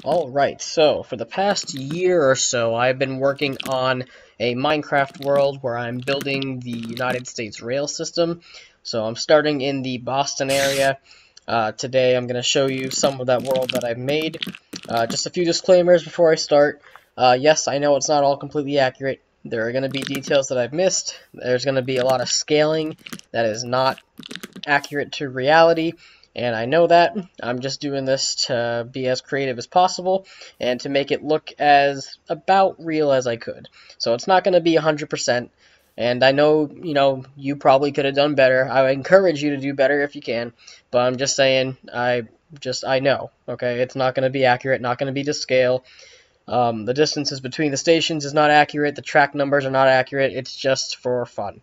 Alright, so for the past year or so, I've been working on a Minecraft world where I'm building the United States rail system. So I'm starting in the Boston area. Today I'm going to show you some of that world that I've made. Just a few disclaimers before I start. Yes, I know it's not all completely accurate. There are going to be details that I've missed. There's going to be a lot of scaling that is not accurate to reality. And I know that. I'm just doing this to be as creative as possible and to make it look as about real as I could. So it's not going to be 100%. And I know, you probably could have done better. I encourage you to do better if you can. But I'm just saying, I know, okay? It's not going to be accurate, not going to be to scale. The distances between the stations is not accurate. The track numbers are not accurate. It's just for fun.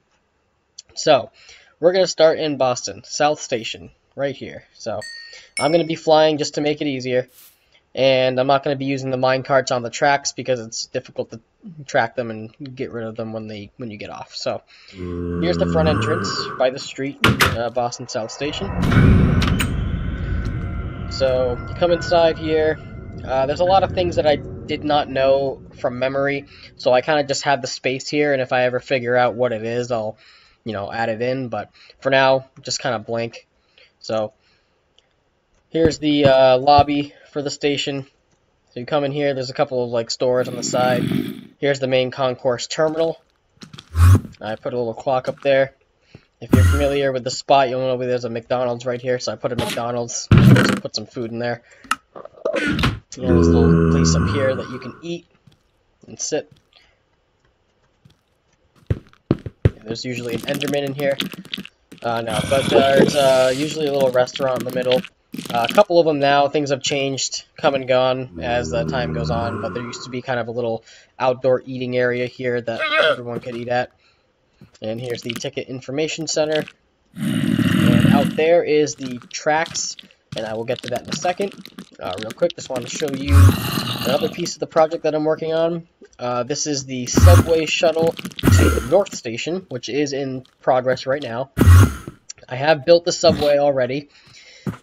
So, we're going to start in Boston, South Station. Right here. So I'm going to be flying just to make it easier, and I'm not going to be using the mine carts on the tracks because it's difficult to track them and get rid of them when you get off. So here's the front entrance by the street, Boston South Station. So you come inside here. There's a lot of things that I did not know from memory, so I kind of just have the space here, and if I ever figure out what it is, I'll add it in, but for now just kind of blank. So here's the lobby for the station. So you come in here, there's a couple of stores on the side. Here's the main concourse terminal. I put a little clock up there. If you're familiar with the spot, you'll know there's a McDonald's right here, so I put a McDonald's, put some food in there. There's a little place up here that you can eat and sit. There's usually an Enderman in here. No, but there's usually a little restaurant in the middle. A couple of them now. Things have changed, come and gone as time goes on, but there used to be kind of a little outdoor eating area here that everyone could eat at. And here's the ticket information center. And out there is the tracks, and I will get to that in a second. Real quick, just wanted to show you another piece of the project that I'm working on. This is the subway shuttle to the North Station, which is in progress right now. I have built the subway already,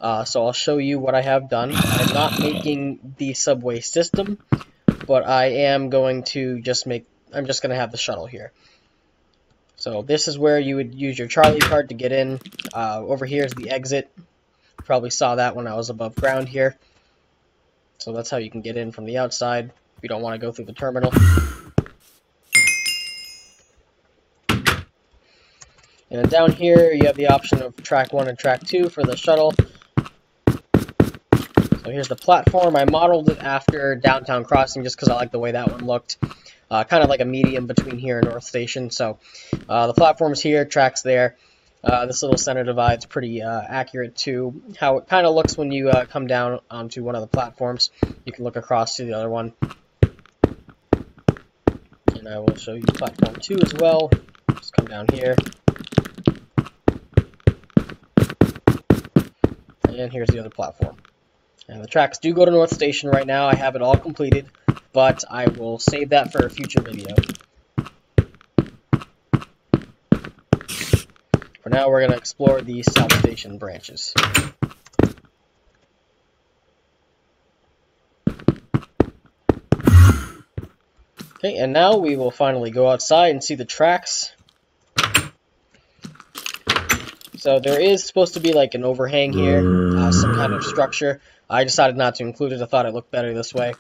so I'll show you what I have done. I'm not making the subway system, but I am going to I'm just going to have the shuttle here. So this is where you would use your Charlie card to get in. Over here is the exit. You probably saw that when I was above ground here. So that's how you can get in from the outside if you don't want to go through the terminal. And then down here, you have the option of track 1 and track 2 for the shuttle. So here's the platform. I modeled it after Downtown Crossing just because I like the way that one looked. Kind of like a medium between here and North Station. So the platform's here, tracks there. This little center divide's pretty accurate to how it kind of looks when you come down onto one of the platforms. You can look across to the other one. And I will show you platform 2 as well. Just come down here. And here's the other platform. And the tracks do go to North Station right now. I have it all completed, but I will save that for a future video. For now, we're going to explore the South Station branches. Okay, and now we will finally go outside and see the tracks. So there is supposed to be like an overhang here, some kind of structure. I decided not to include it. I thought it looked better this way.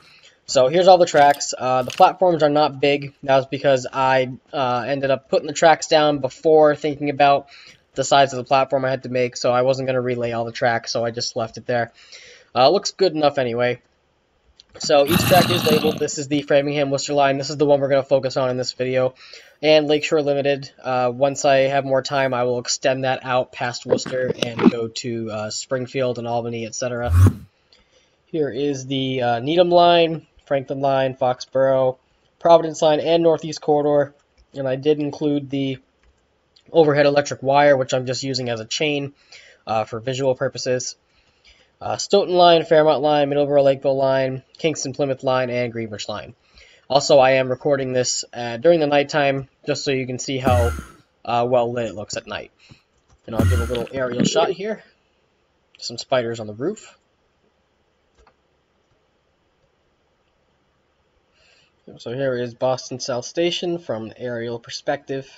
So here's all the tracks. The platforms are not big. That was because I ended up putting the tracks down before thinking about the size of the platform I had to make. So I wasn't going to relay all the tracks, so I just left it there. Looks good enough anyway. So each track is labeled. This is the Framingham Worcester Line. This is the one we're going to focus on in this video. And Lakeshore Limited. Once I have more time, I will extend that out past Worcester and go to Springfield and Albany, etc. Here is the Needham Line, Franklin Line, Foxborough, Providence Line, and Northeast Corridor. And I did include the overhead electric wire, which I'm just using as a chain for visual purposes. Stoughton Line, Fairmont Line, Middleborough Lakeville Line, Kingston Plymouth Line, and Greenwich Line. Also, I am recording this during the nighttime, just so you can see how well lit it looks at night. And I'll give a little aerial shot here. Some spiders on the roof. So here is Boston South Station from an aerial perspective.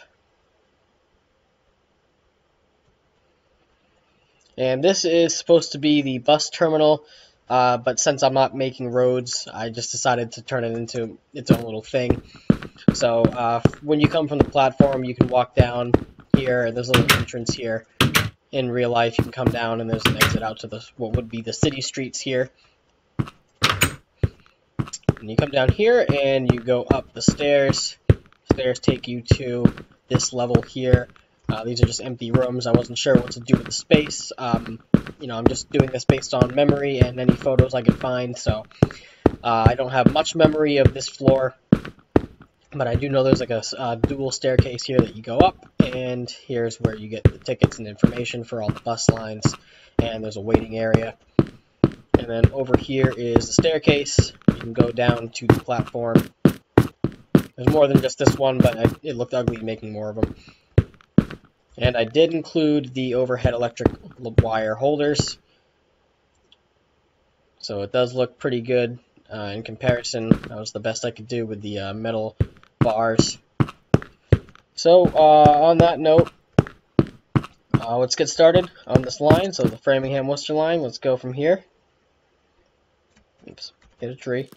And this is supposed to be the bus terminal, but since I'm not making roads, I just decided to turn it into its own little thing. So when you come from the platform, you can walk down here, and there's a little entrance here. In real life, you can come down, and there's an exit out to what would be the city streets here. And you come down here, and you go up the stairs. Stairs take you to this level here. These are just empty rooms. I wasn't sure what to do with the space. You know, I'm just doing this based on memory and any photos I could find. So I don't have much memory of this floor, but I do know there's like a dual staircase here that you go up, and here's where you get the tickets and information for all the bus lines, and there's a waiting area. And then over here is the staircase. You can go down to the platform. There's more than just this one, but it looked ugly making more of them. And I did include the overhead electric wire holders, so it does look pretty good in comparison. That was the best I could do with the metal bars. So on that note, let's get started on this line. So the Framingham Worcester line, let's go from here. Oops, hit a tree.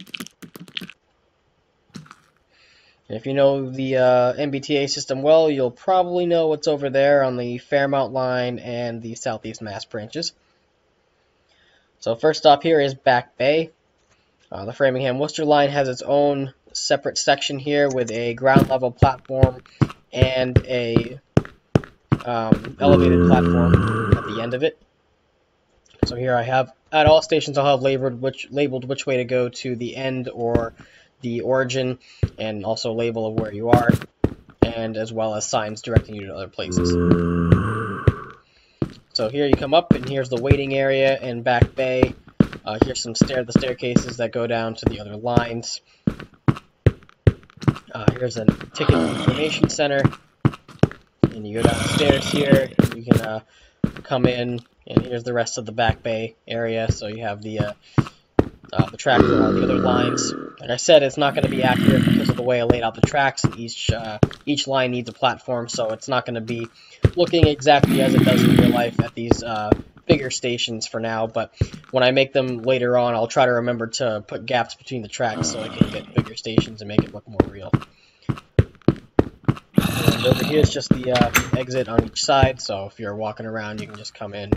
And if you know the MBTA system well, you'll probably know what's over there on the Fairmount line and the Southeast Mass branches. So first stop here is Back Bay. The Framingham Worcester line has its own separate section here with a ground level platform and a elevated platform at the end of it. So here I have, at all stations I'll have labeled which way to go to the end or the origin, and also label of where you are, and as well as signs directing you to other places. So here you come up, and here's the waiting area in Back Bay. Here's some the staircases that go down to the other lines. Here's a ticket information center, and you go downstairs here. You can come in, and here's the rest of the Back Bay area. So you have the track for all the other lines. Like I said, it's not going to be accurate because of the way I laid out the tracks, and each line needs a platform, so it's not going to be looking exactly as it does in real life at these bigger stations for now. But when I make them later on, I'll try to remember to put gaps between the tracks so I can get bigger stations and make it look more real. And over here is just the exit on each side, so if you're walking around, you can just come in.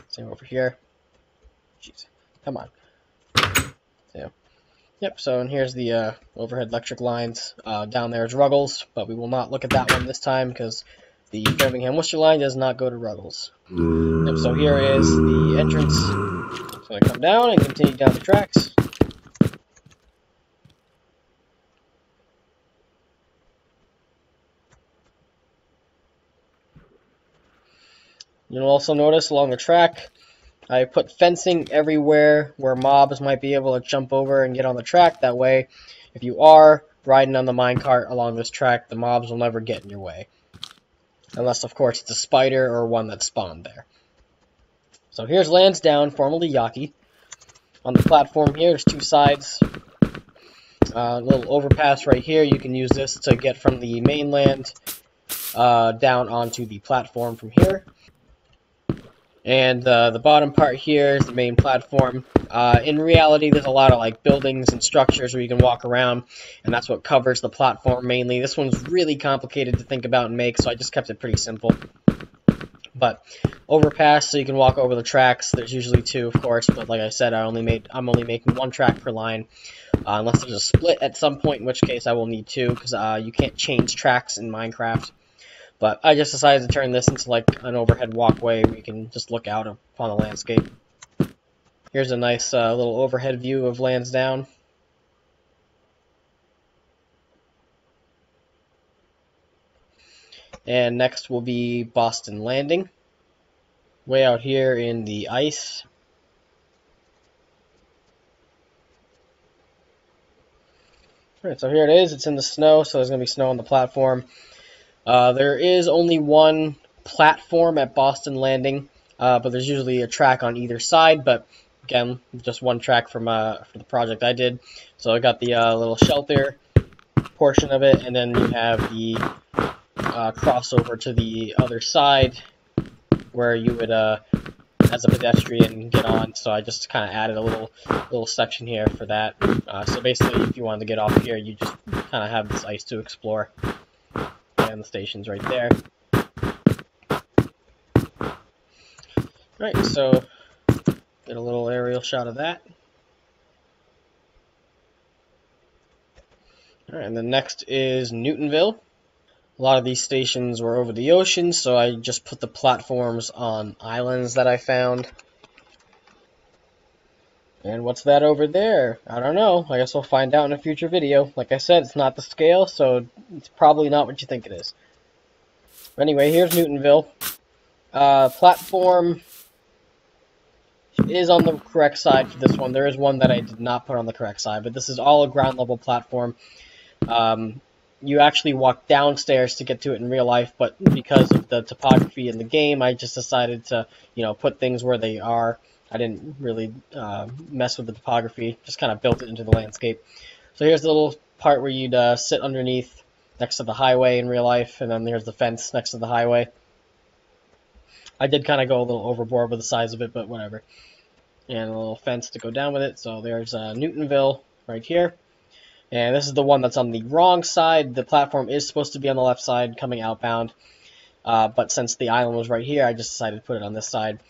Same over here. Jeez, come on. So, yep, so and here's the overhead electric lines. Down there is Ruggles, but we will not look at that one this time because the Framingham Worcester line does not go to Ruggles. Yep, so here is the entrance. So I come down and continue down the tracks. You'll also notice along the track, I put fencing everywhere where mobs might be able to jump over and get on the track. That way, if you are riding on the minecart along this track, the mobs will never get in your way. Unless, of course, it's a spider or one that spawned there. So here's Lansdowne, formerly Yawkey. On the platform here, there's two sides. A little overpass right here. You can use this to get from the mainland down onto the platform from here. And the bottom part here is the main platform. In reality, there's a lot of like buildings and structures where you can walk around, and that's what covers the platform mainly. This one's really complicated to think about and make, so I just kept it pretty simple. But overpass, so you can walk over the tracks. There's usually two, of course, but like I said, I'm only making one track per line, unless there's a split at some point, in which case I will need two, because you can't change tracks in Minecraft. But I just decided to turn this into like an overhead walkway where you can just look out upon the landscape. Here's a nice little overhead view of Lansdowne. And next will be Boston Landing, way out here in the ice. Alright, so here it is. It's in the snow, so there's going to be snow on the platform. There is only one platform at Boston Landing, but there's usually a track on either side. But again, just one track from for the project I did. So I got the little shelter portion of it, and then you have the crossover to the other side where you would, as a pedestrian, get on. So I just kind of added a little section here for that. So basically, if you wanted to get off here, you just kind of have this ice to explore, and the station's right there. Right, so get a little aerial shot of that. Alright, and then next is Newtonville. A lot of these stations were over the ocean, so I just put the platforms on islands that I found. And what's that over there? I don't know. I guess we'll find out in a future video. Like I said, it's not the scale, so it's probably not what you think it is. But anyway, here's Newtonville. Platform is on the correct side for this one. There is one that I did not put on the correct side, but this is all a ground level platform. You actually walk downstairs to get to it in real life, but because of the topography in the game, I just decided to, put things where they are. I didn't really mess with the topography, just kind of built it into the landscape. So here's the little part where you'd sit underneath next to the highway in real life, and then there's the fence next to the highway. I did kind of go a little overboard with the size of it, but whatever. And a little fence to go down with it. So there's Newtonville right here. And this is the one that's on the wrong side. The platform is supposed to be on the left side coming outbound. But since the island was right here, I just decided to put it on this side.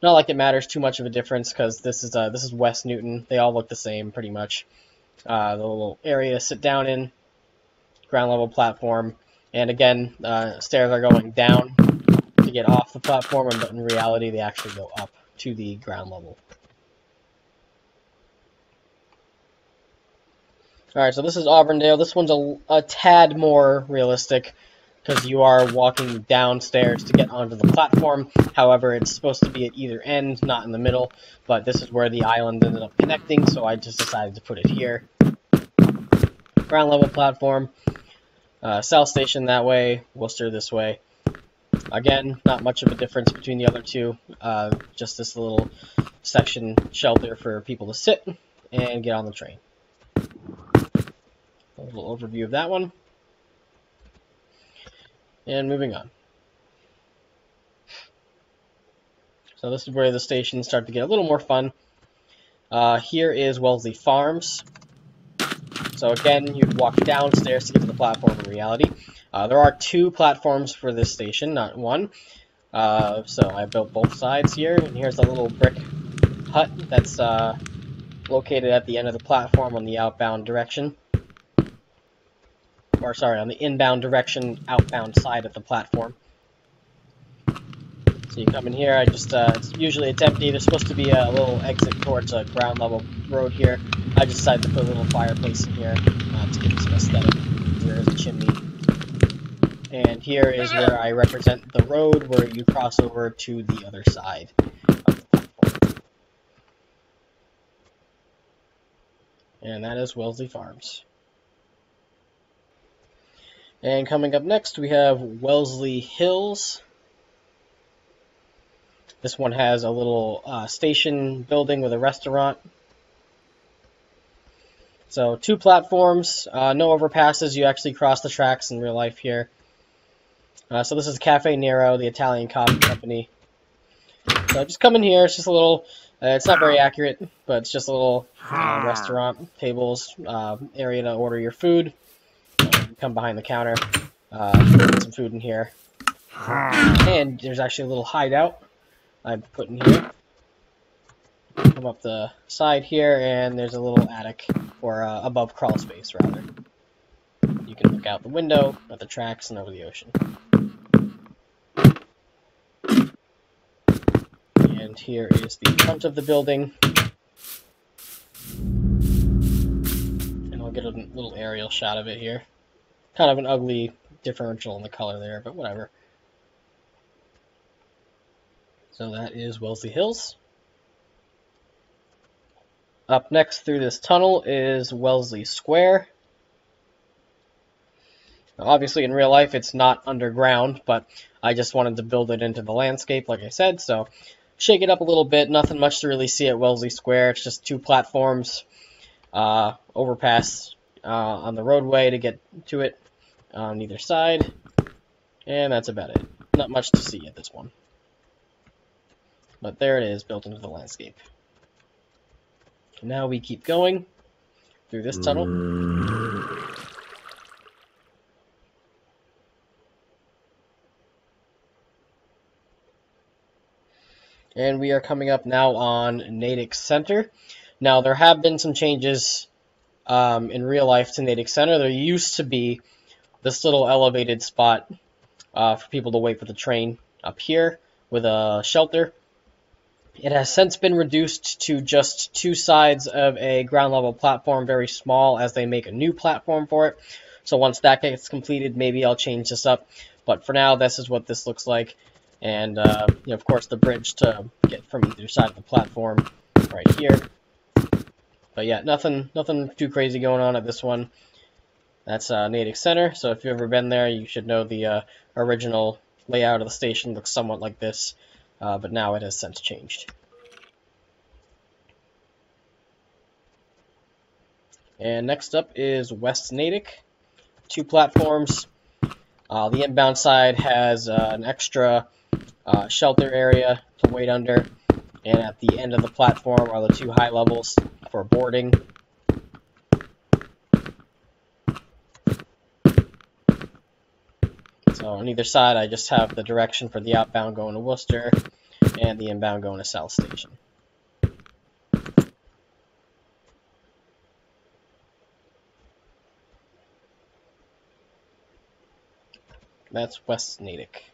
Not like it matters too much of a difference, because this is West Newton. They all look the same pretty much. The little area to sit down in. Ground level platform. And again, stairs are going down to get off the platform, but in reality they actually go up to the ground level. Alright, so this is Auburndale. This one's a tad more realistic, because you are walking downstairs to get onto the platform. However, it's supposed to be at either end, not in the middle, but this is where the island ended up connecting, so I just decided to put it here. Ground level platform. South Station that way, Worcester this way. Again, not much of a difference between the other two, just this little section shelter for people to sit and get on the train. A little overview of that one. And moving on. So this is where the stations start to get a little more fun. Here is Wellesley Farms. So again, you'd walk downstairs to get to the platform in reality. There are two platforms for this station, not one. So I built both sides here, and here's a little brick hut that's located at the end of the platform on the outbound direction. Or sorry, on the inbound direction, outbound side of the platform. So you come in here, usually it's empty. There's supposed to be a little exit towards a ground level road here. I just decided to put a little fireplace in here to give it some aesthetic. There's a chimney. And here is where I represent the road where you cross over to the other side of the platform. And that is Wellesley Farms. And coming up next, we have Wellesley Hills. This one has a little station building with a restaurant. So 2 platforms, no overpasses. You actually cross the tracks in real life here. So this is Cafe Nero, the Italian coffee company. So just come in here. It's just a little, it's not very accurate, but it's just a little restaurant, tables, area to order your food. Come behind the counter, put some food in here. And there's actually a little hideout I've put in here. Come up the side here, and there's a little attic, or above crawl space, rather. You can look out the window at the tracks and over the ocean. And here is the front of the building. And I'll get a little aerial shot of it here. Kind of an ugly differential in the color there, but whatever. So that is Wellesley Hills. Up next through this tunnel is Wellesley Square. Now, obviously in real life it's not underground, but I just wanted to build it into the landscape like I said, so shake it up a little bit. Nothing much to really see at Wellesley Square. It's just 2 platforms, overpass on the roadway to get to it on either side, and that's about it. Not much to see at this one. But there it is, built into the landscape. Now we keep going through this tunnel. And we are coming up now on Natick Center. Now, there have been some changes in real life to Natick Center. There used to be this little elevated spot for people to wait for the train up here with a shelter. It has since been reduced to just 2 sides of a ground level platform, very small, as they make a new platform for it. So once that gets completed, maybe I'll change this up. But for now, this is what this looks like. And, of course, the bridge to get from either side of the platform right here. But yeah, nothing too crazy going on at this one. That's Natick Center. So if you've ever been there, you should know the original layout of the station looks somewhat like this. But now it has since changed. And next up is West Natick. 2 platforms. The inbound side has an extra shelter area to wait under. And at the end of the platform are the 2 high levels for boarding. So on either side, I just have the direction for the outbound going to Worcester and the inbound going to South Station. That's West Natick.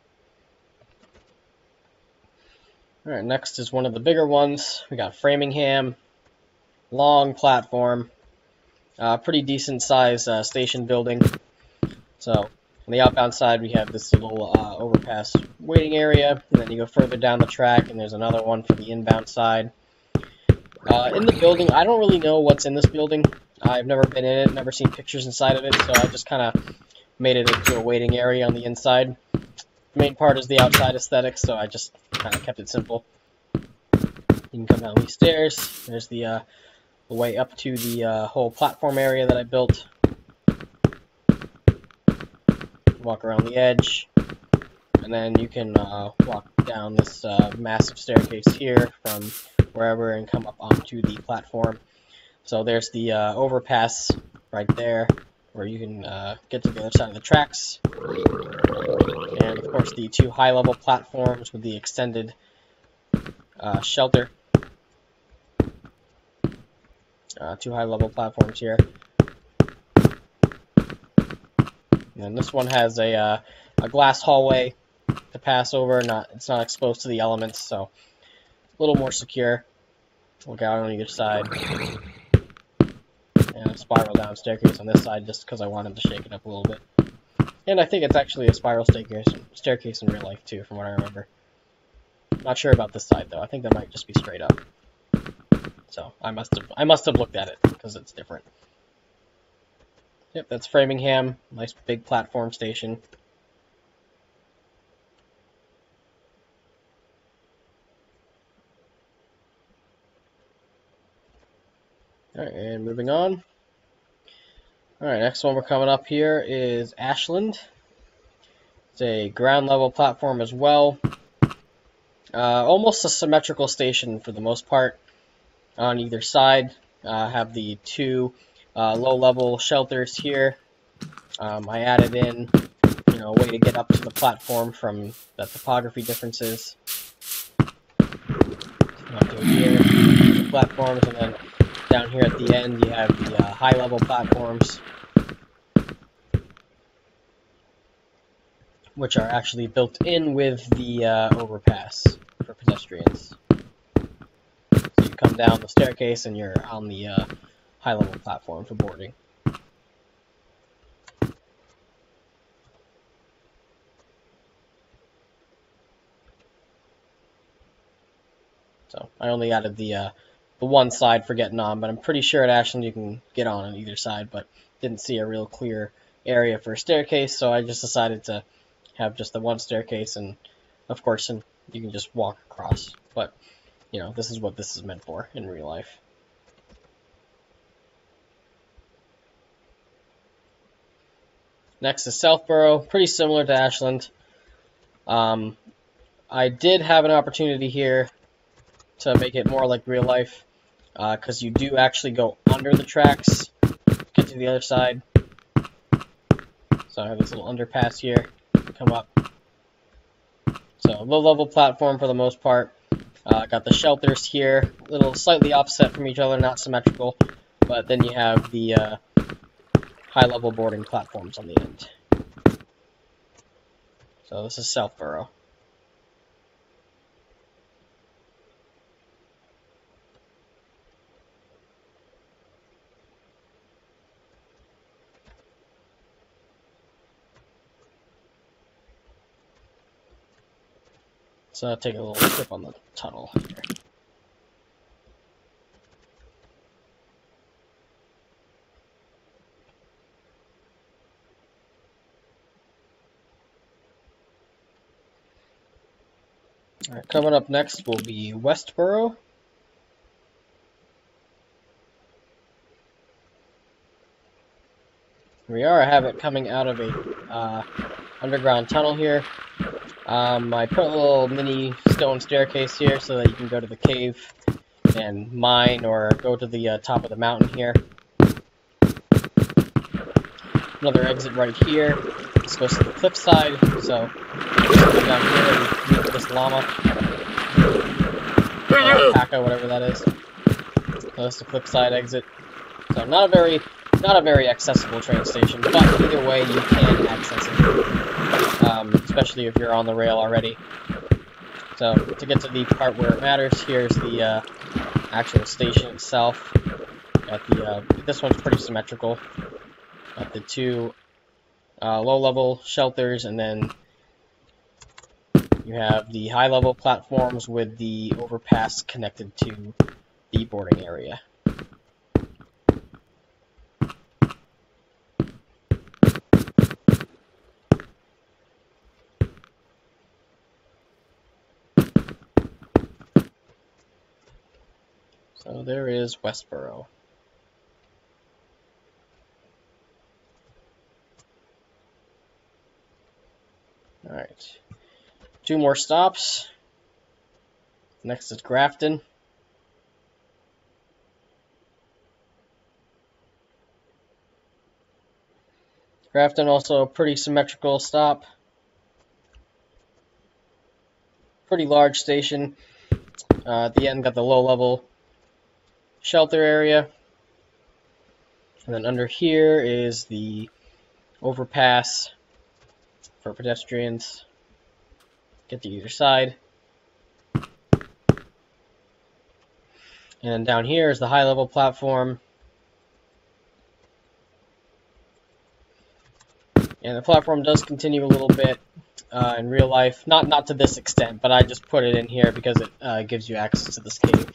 Alright, next is one of the bigger ones. We got Framingham. Long platform. Pretty decent size station building. So on the outbound side, we have this little overpass waiting area, and then you go further down the track, and there's another one for the inbound side. In the building, I don't really know what's in this building. I've never been in it, never seen pictures inside of it, so I just kind of made it into a waiting area on the inside. The main part is the outside aesthetic, so I just kind of kept it simple. You can come down these stairs. There's the way up to the whole platform area that I built. Walk around the edge, and then you can walk down this massive staircase here from wherever and come up onto the platform. So there's the overpass right there where you can get to the other side of the tracks, and of course the 2 high-level platforms with the extended shelter. 2 high-level platforms here. And this one has a glass hallway to pass over. It's not exposed to the elements, so a little more secure. Look out on either side. And a spiral down staircase on this side just because I wanted to shake it up a little bit. And I think it's actually a spiral staircase in real life too, from what I remember. Not sure about this side though. I think that might just be straight up. So I must have looked at it because it's different. Yep, that's Framingham. Nice big platform station. Alright, and moving on. Alright, next one we're coming up here is Ashland. It's a ground level platform as well. Almost a symmetrical station for the most part. On either side, have the 2 low-level shelters here. I added in, a way to get up to the platform from the topography differences. Up to here, the platforms, and then down here at the end you have the high-level platforms, which are actually built in with the overpass for pedestrians. So you come down the staircase and you're on the high-level platform for boarding. So I only added the one side for getting on, but I'm pretty sure at Ashland you can get on either side, but didn't see a real clear area for a staircase, so I just decided to have just the one staircase, and of course you can just walk across but you know, this is what this is meant for in real life. Next is Southborough, pretty similar to Ashland. I did have an opportunity here to make it more like real life, because you do actually go under the tracks, get to the other side. So I have this little underpass here, come up. So low-level platform for the most part. Got the shelters here, a little slightly offset from each other, not symmetrical, but then you have the high-level boarding platforms on the end. So this is Southborough. So I'll take a little trip on the tunnel here. Alright, coming up next will be Westborough. We are, I have it coming out of a underground tunnel here. I put a little mini stone staircase here so that you can go to the cave and mine or go to the top of the mountain here. Another exit right here. This goes to the cliff side, so go down here and meet this llama. Alpaca, whatever that is. So that's the cliff side exit. So not a very accessible train station, but either way you can access it, especially if you're on the rail already. So to get to the part where it matters, here's the actual station itself. Got the this one's pretty symmetrical. Got the two low-level shelters, and then you have the high-level platforms with the overpass connected to the boarding area. So there is Westborough. Alright, 2 more stops. Next is Grafton. Grafton also a pretty symmetrical stop. Pretty large station. At the end got the low-level shelter area. And then under here is the overpass for pedestrians. Get to either side. And down here is the high-level platform. And the platform does continue a little bit in real life. Not to this extent, but I just put it in here because it gives you access to this cave.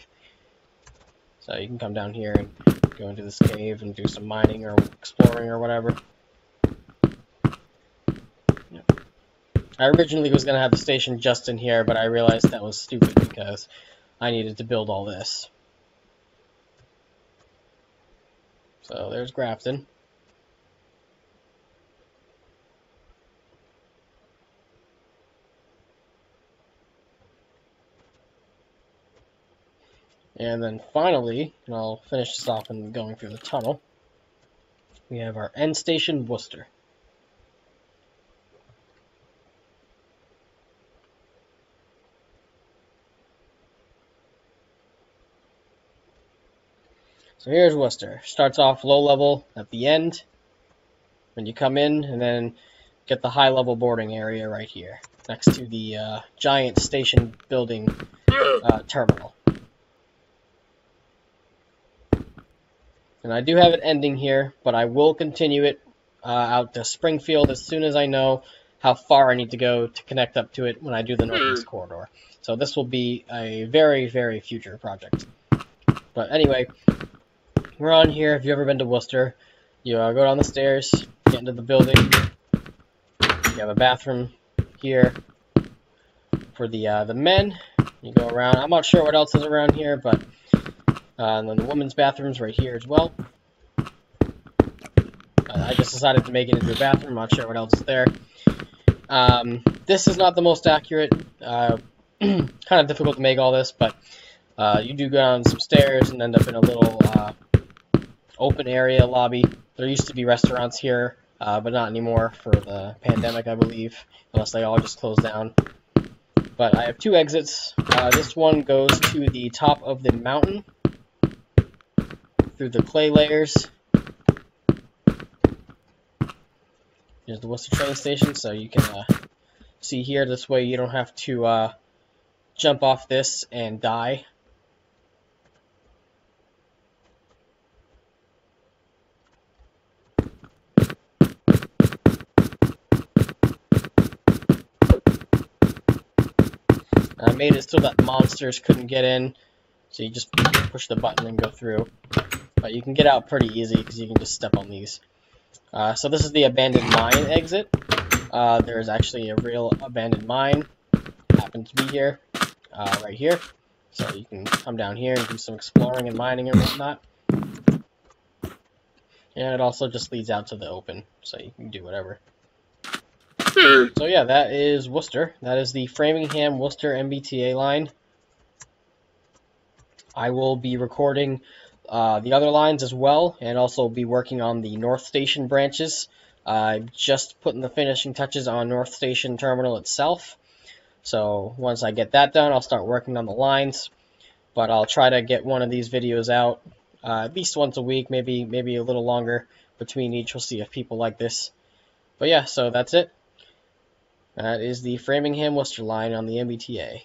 So you can come down here and go into this cave and do some mining or exploring or whatever. Yep. I originally was going to have the station just in here, but I realized that was stupid because I needed to build all this. So there's Grafton. And then finally, and I'll finish this off and going through the tunnel, we have our end station, Worcester. So here's Worcester. Starts off low level at the end when you come in, and then get the high level boarding area right here next to the giant station building terminal. And I do have it ending here, but I will continue it out to Springfield as soon as I know how far I need to go to connect up to it when I do the Northeast Corridor. So this will be a very, very future project. But anyway, we're on here. If you've ever been to Worcester, you go down the stairs, get into the building. You have a bathroom here for the men, You go around. I'm not sure what else is around here, but and then the women's bathroom's right here as well. I just decided to make it into a bathroom. I'm not sure what else is there. This is not the most accurate. Kind of difficult to make all this, but you do go down some stairs and end up in a little open area lobby. There used to be restaurants here, but not anymore for the pandemic, I believe, unless they all just closed down. But I have two exits. This one goes to the top of the mountain through the clay layers. Here's the Worcester train station, so you can see here. This way you don't have to jump off this and die. I made it so that monsters couldn't get in, so you just push the button and go through. But you can get out pretty easy because you can just step on these. So this is the abandoned mine exit. There's actually a real abandoned mine. Happens to be here, right here. So you can come down here and do some exploring and mining and whatnot. And it also just leads out to the open, so you can do whatever. So yeah, that is Worcester. That is the Framingham Worcester MBTA line. I will be recording the other lines as well, and also be working on the North Station branches. I'm just putting the finishing touches on North Station Terminal itself. So once I get that done, I'll start working on the lines. But I'll try to get one of these videos out at least once a week, maybe a little longer between each. We'll see if people like this. But yeah, so that's it. That is the Framingham Worcester line on the MBTA.